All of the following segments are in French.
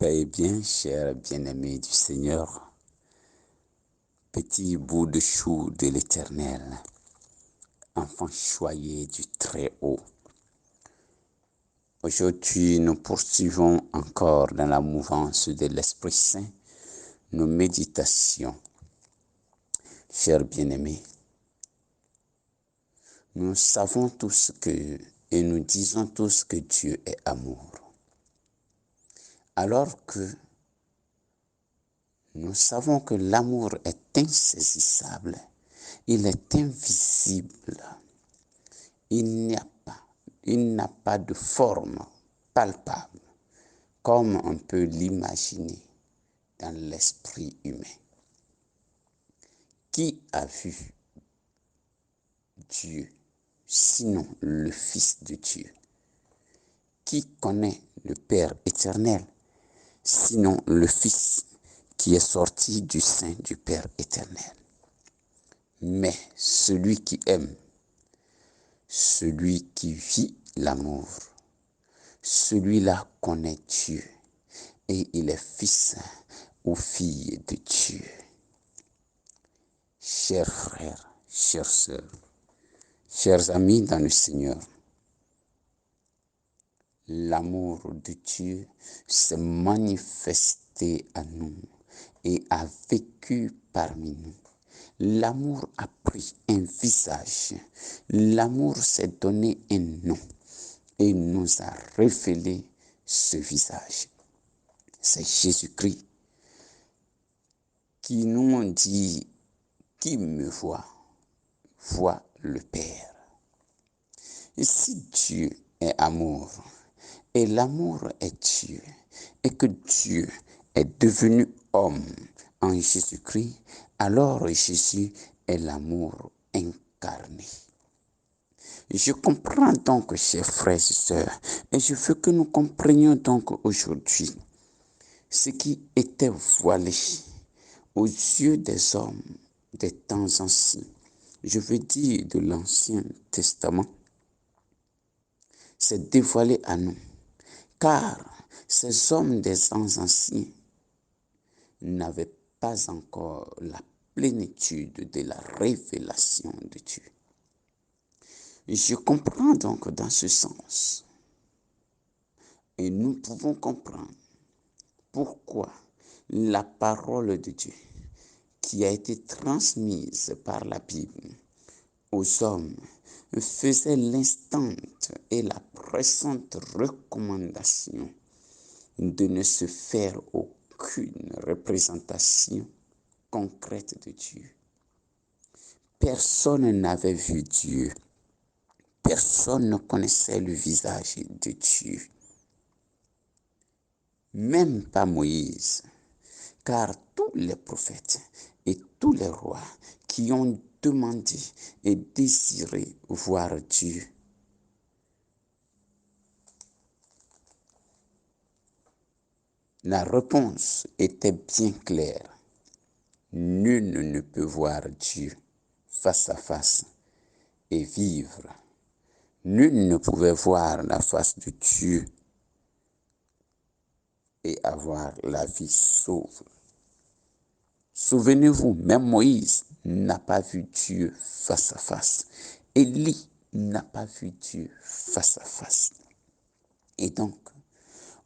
Paix bien, chers bien-aimés du Seigneur, petit bout de chou de l'Éternel, enfant choyé du Très-Haut. Aujourd'hui, nous poursuivons encore dans la mouvance de l'Esprit Saint nos méditations. Chers bien-aimés, nous savons tous et nous disons tous que Dieu est amour. Alors que nous savons que l'amour est insaisissable, il est invisible, il n'a pas de forme palpable, comme on peut l'imaginer dans l'esprit humain. Qui a vu Dieu, sinon le Fils de Dieu? Qui connaît le Père éternel, sinon le Fils qui est sorti du sein du Père éternel? Mais celui qui aime, celui qui vit l'amour, celui-là connaît Dieu et il est fils ou fille de Dieu. Chers frères, chères sœurs, chers amis dans le Seigneur, l'amour de Dieu s'est manifesté à nous et a vécu parmi nous. L'amour a pris un visage, l'amour s'est donné un nom et nous a révélé ce visage. C'est Jésus-Christ qui nous dit, qui me voit le Père. Et si Dieu est amour, et l'amour est Dieu, et que Dieu est devenu homme en Jésus-Christ, alors Jésus est l'amour incarné. Je comprends donc, chers frères et sœurs, et je veux que nous comprenions donc aujourd'hui ce qui était voilé aux yeux des hommes des temps anciens, je veux dire de l'Ancien Testament, s'est dévoilé à nous, car ces hommes des temps anciens n'avaient pas encore la plénitude de la révélation de Dieu. Je comprends donc dans ce sens, et nous pouvons comprendre pourquoi la parole de Dieu qui a été transmise par la Bible aux hommes faisait l'instante et la pressante recommandation de ne se faire aucune représentation concrète de Dieu. Personne n'avait vu Dieu. Personne ne connaissait le visage de Dieu. Même pas Moïse, car tous les prophètes et tous les rois qui ont demandé et désiré voir Dieu, la réponse était bien claire. Nul ne peut voir Dieu face à face et vivre. Nul ne pouvait voir la face de Dieu et avoir la vie sauve. Souvenez-vous, même Moïse n'a pas vu Dieu face à face. Élie n'a pas vu Dieu face à face. Et donc,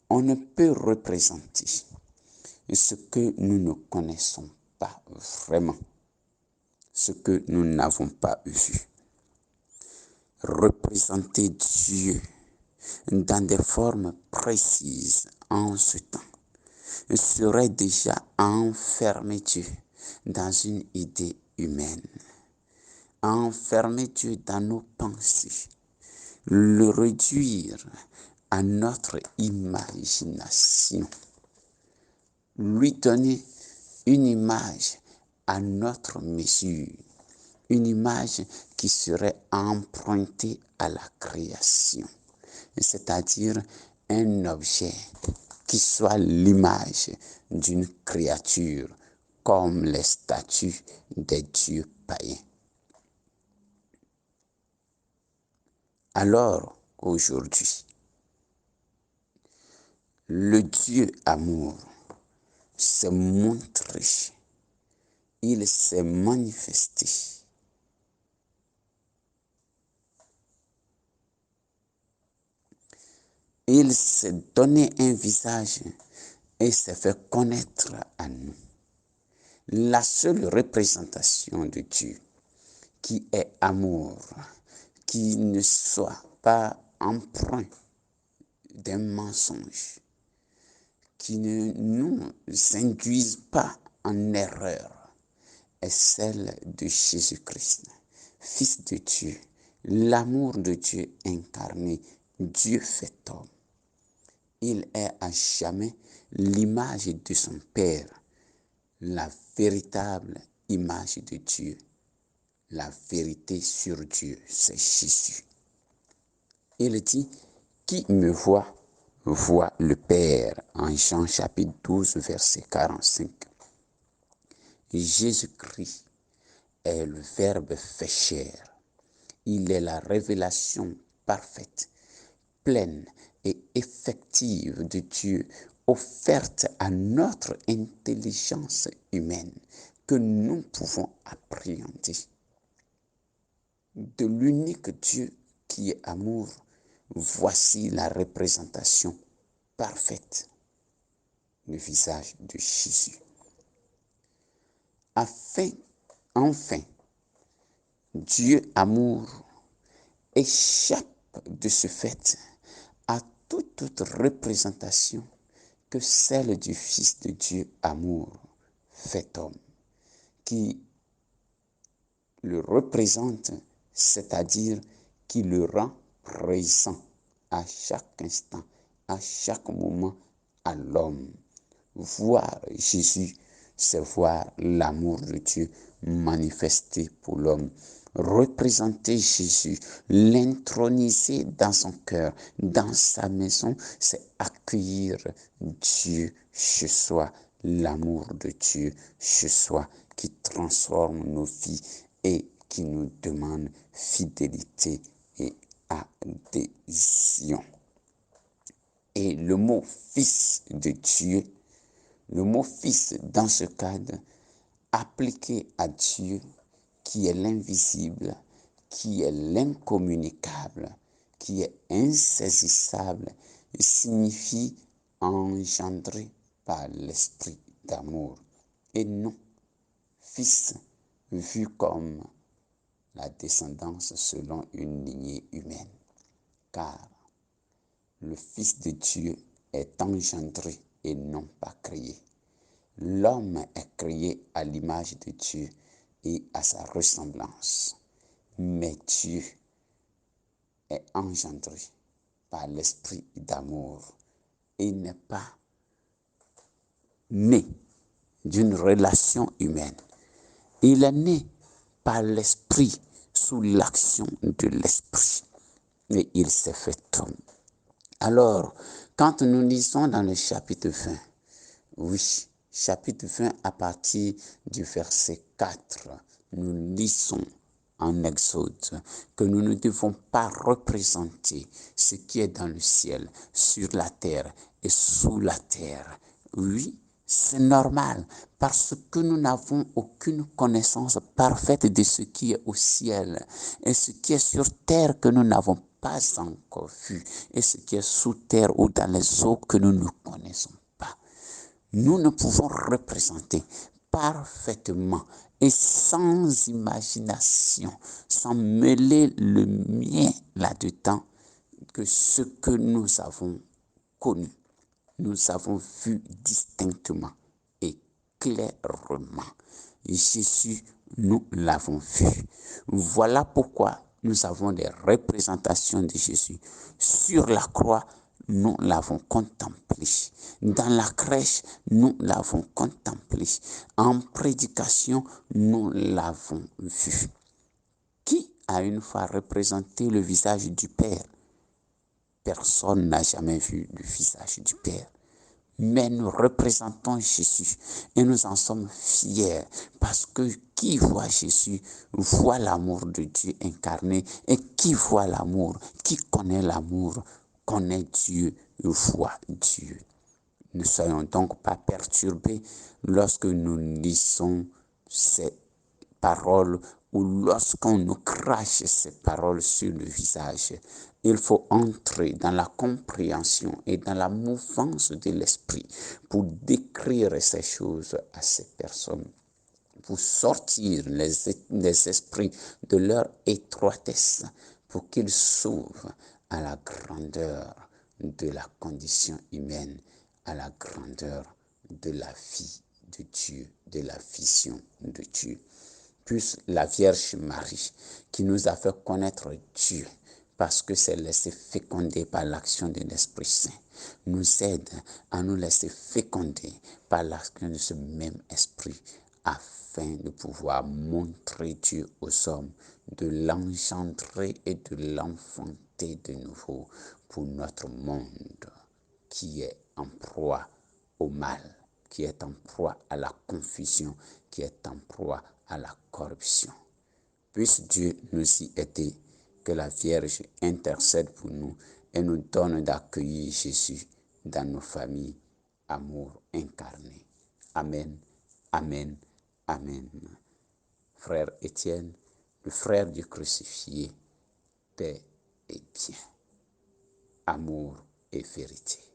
on ne peut représenter ce que nous ne connaissons pas vraiment, ce que nous n'avons pas vu. Représenter Dieu dans des formes précises en ce temps serait déjà enfermer Dieu dans une idée humaine, enfermer Dieu dans nos pensées, le réduire à notre imagination, lui donner une image à notre mesure, une image qui serait empruntée à la création, c'est-à-dire un objet qui soit l'image d'une créature, comme les statues des dieux païens. Alors, aujourd'hui, Le Dieu amour s'est montré, il s'est manifesté. Il s'est donné un visage et s'est fait connaître à nous. La seule représentation de Dieu qui est amour, qui ne soit pas empreint d'un mensonge, qui ne nous induise pas en erreur, est celle de Jésus-Christ, Fils de Dieu, l'amour de Dieu incarné, Dieu fait homme. Il est à jamais l'image de son Père, la véritable image de Dieu, la vérité sur Dieu, c'est Jésus. Il dit, qui me voit, voit le Père, en Jean chapitre 12, verset 45. Jésus-Christ est le Verbe fait chair. Il est la révélation parfaite, pleine et effective de Dieu, offerte à notre intelligence humaine, que nous pouvons appréhender. De l'unique Dieu qui est amour, voici la représentation parfaite, le visage de Jésus. Enfin, Dieu amour échappe de ce fait à toute autre représentation que celle du Fils de Dieu amour fait homme, qui le représente, c'est-à-dire qui le rend présent à chaque instant, à chaque moment à l'homme. Voir Jésus, c'est voir l'amour de Dieu manifesté pour l'homme. Représenter Jésus, l'introniser dans son cœur, dans sa maison, c'est accueillir Dieu chez soi, l'amour de Dieu chez soi qui transforme nos vies et qui nous demande fidélité et adhésion. Et le mot Fils de Dieu, le mot Fils dans ce cadre, appliqué à Dieu, qui est l'invisible, qui est l'incommunicable, qui est insaisissable, signifie engendré par l'esprit d'amour. Et non, Fils vu comme la descendance selon une lignée humaine. Car le Fils de Dieu est engendré et non pas créé. L'homme est créé à l'image de Dieu et à sa ressemblance. Mais Dieu est engendré par l'esprit d'amour et n'est pas né d'une relation humaine. Il est né par l'esprit sous l'action de l'esprit et il s'est fait homme. Alors, quand nous lisons dans le chapitre 20, oui, chapitre 20 à partir du verset 4, nous lisons en Exode que nous ne devons pas représenter ce qui est dans le ciel, sur la terre et sous la terre. Oui, c'est normal parce que nous n'avons aucune connaissance parfaite de ce qui est au ciel et ce qui est sur terre que nous n'avons pas encore vu et ce qui est sous terre ou dans les eaux que nous ne connaissons pas. Nous ne pouvons représenter parfaitement et sans imagination, sans mêler le mien là-dedans, que ce que nous avons connu, nous avons vu distinctement et clairement. Jésus, nous l'avons vu. Voilà pourquoi nous avons des représentations de Jésus. Sur la croix, nous l'avons contemplé. Dans la crèche, nous l'avons contemplé. En prédication, nous l'avons vu. Qui a une fois représenté le visage du Père? Personne n'a jamais vu le visage du Père. Mais nous représentons Jésus et nous en sommes fiers parce que qui voit Jésus voit l'amour de Dieu incarné et qui voit l'amour, qui connaît l'amour, connaît Dieu, voit Dieu. Ne soyons donc pas perturbés lorsque nous lisons ces paroles ou lorsqu'on nous crache ces paroles sur le visage. Il faut entrer dans la compréhension et dans la mouvance de l'esprit pour décrire ces choses à ces personnes, pour sortir les esprits de leur étroitesse, pour qu'ils s'ouvrent à la grandeur de la condition humaine, à la grandeur de la vie de Dieu, de la vision de Dieu. Puisse la Vierge Marie, qui nous a fait connaître Dieu, parce que c'est laissé féconder par l'action de l'Esprit Saint, nous aide à nous laisser féconder par l'action de ce même Esprit, afin de pouvoir montrer Dieu aux hommes, de l'engendrer et de l'enfanter de nouveau pour notre monde qui est en proie au mal, qui est en proie à la confusion, qui est en proie à la corruption. Puisse Dieu nous y aider, que la Vierge intercède pour nous et nous donne d'accueillir Jésus dans nos familles, amour incarné. Amen, amen, amen. Frère Étienne, le frère du crucifié, paix et bien, amour et vérité.